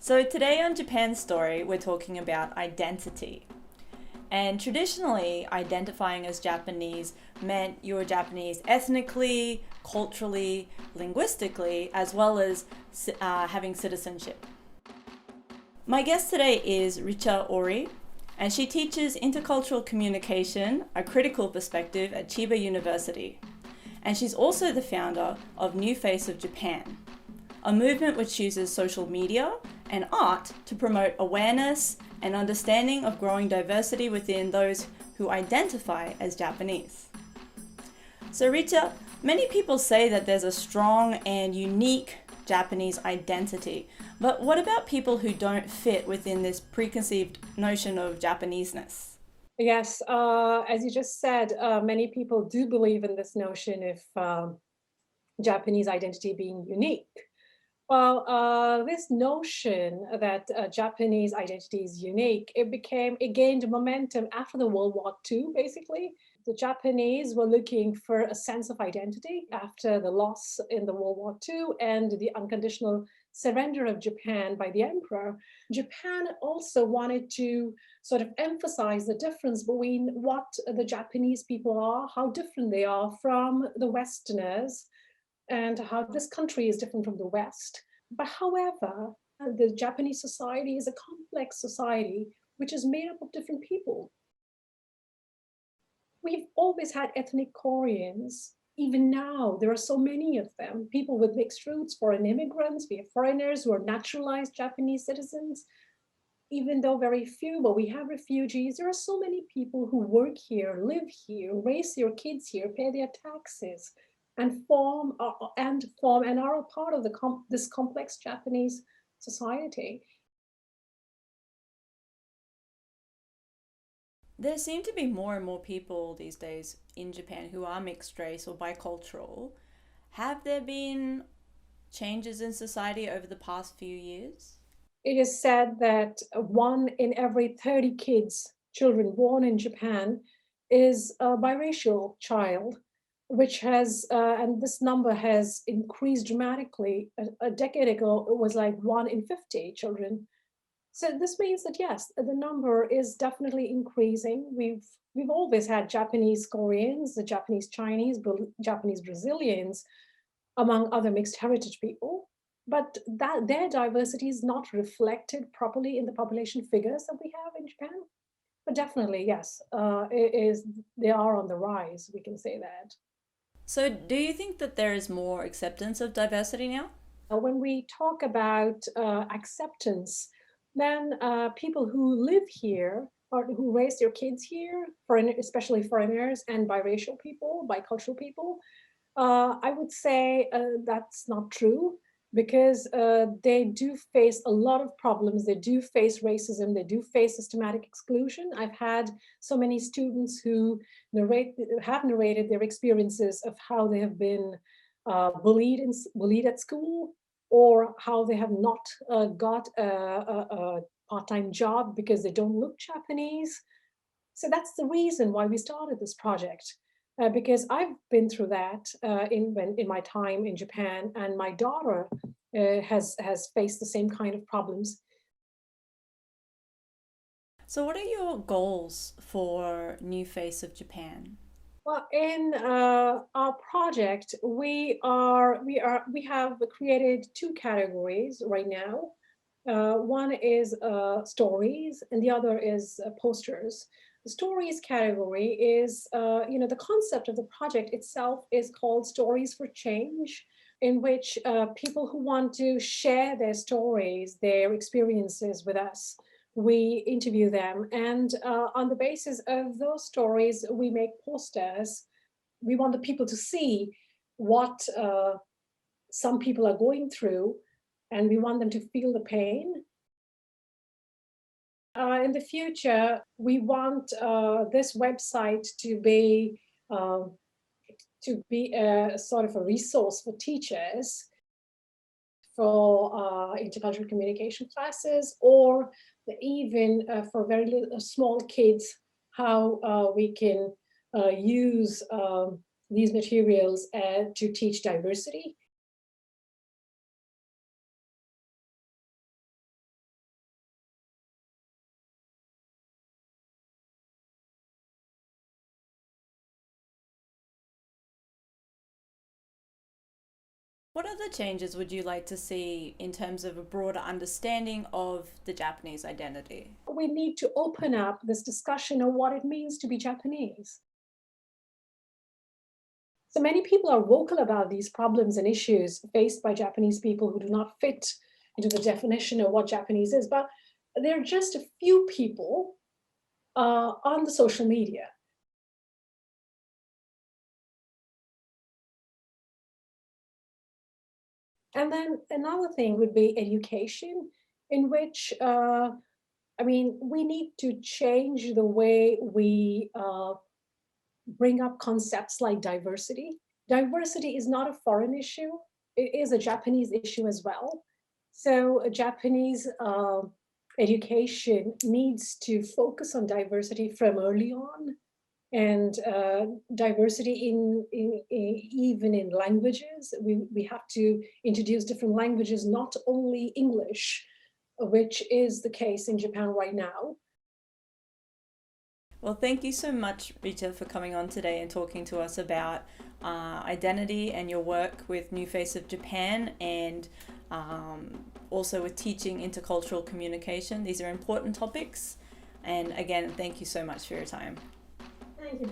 So today on Japan Story, we're talking about identity. And traditionally, identifying as Japanese meant you were Japanese ethnically, culturally, linguistically, as well as having citizenship. My guest today is Richa Ohri, and she teaches intercultural communication, a critical perspective at Chiba University. And she's also the founder of New Face of Japan, a movement which uses social media and art to promote awareness and understanding of growing diversity within those who identify as Japanese. So Richa, many people say that there's a strong and unique Japanese identity, but what about people who don't fit within this preconceived notion of Japaneseness? Yes, as you just said, many people do believe in this notion of Japanese identity being unique. Well, this notion that Japanese identity is unique, it gained momentum after the World War II, basically. The Japanese were looking for a sense of identity after the loss in the World War II and the unconditional surrender of Japan by the emperor. Japan also wanted to sort of emphasize the difference between what the Japanese people are, how different they are from the Westerners, and how this country is different from the West. But however, the Japanese society is a complex society which is made up of different people. We've always had ethnic Koreans. Even now, there are so many of them. People with mixed roots, foreign immigrants, we have foreigners who are naturalized Japanese citizens, even though very few, but we have refugees. There are so many people who work here, live here, raise their kids here, pay their taxes, and form and are a part of this complex Japanese society. There seem to be more and more people these days in Japan who are mixed race or bicultural. Have there been changes in society over the past few years? It is said that 1 in every 30 children born in Japan, is a biracial child, which has, and this number has increased dramatically. A decade ago, it was like 1 in 50 children. So this means that yes, the number is definitely increasing. We've always had Japanese Koreans, the Japanese Chinese, Japanese Brazilians, among other mixed heritage people, but that their diversity is not reflected properly in the population figures that we have in Japan. But definitely, yes, they are on the rise. We can say that. So, do you think that there is more acceptance of diversity now? When we talk about acceptance, then people who live here or who raise their kids here, especially foreigners and biracial people, bicultural people, I would say that's not true, because they do face a lot of problems. They do face racism. They do face systematic exclusion. I've had so many students who have narrated their experiences of how they have been bullied at school, or how they have not got a part-time job because they don't look Japanese. So that's the reason why we started this project, because I've been through that in my time in Japan, and my daughter has faced the same kind of problems. So, what are your goals for New Face of Japan? Well, in our project, we have created 2 categories right now. One is stories, and the other is posters. The stories category is, the concept of the project itself is called Stories for Change, in which people who want to share their stories, their experiences with us, we interview them. And on the basis of those stories, we make posters. We want the people to see what some people are going through, and we want them to feel the pain. In the future, we want this website uh, to be a sort of a resource for teachers, for intercultural communication classes, or even for very little, small kids, how we can use these materials to teach diversity. What other changes would you like to see in terms of a broader understanding of the Japanese identity? We need to open up this discussion of what it means to be Japanese. So many people are vocal about these problems and issues faced by Japanese people who do not fit into the definition of what Japanese is, but there are just a few people on the social media. And then another thing would be education, in which, we need to change the way we bring up concepts like diversity. Diversity is not a foreign issue, it is a Japanese issue as well. So, a Japanese education needs to focus on diversity from early on, and diversity even in languages. We have to introduce different languages, not only English, which is the case in Japan right now. Well, thank you so much, Richa, for coming on today and talking to us about identity and your work with New Face of Japan, and also with teaching intercultural communication. These are important topics. And again, thank you so much for your time. Thank you.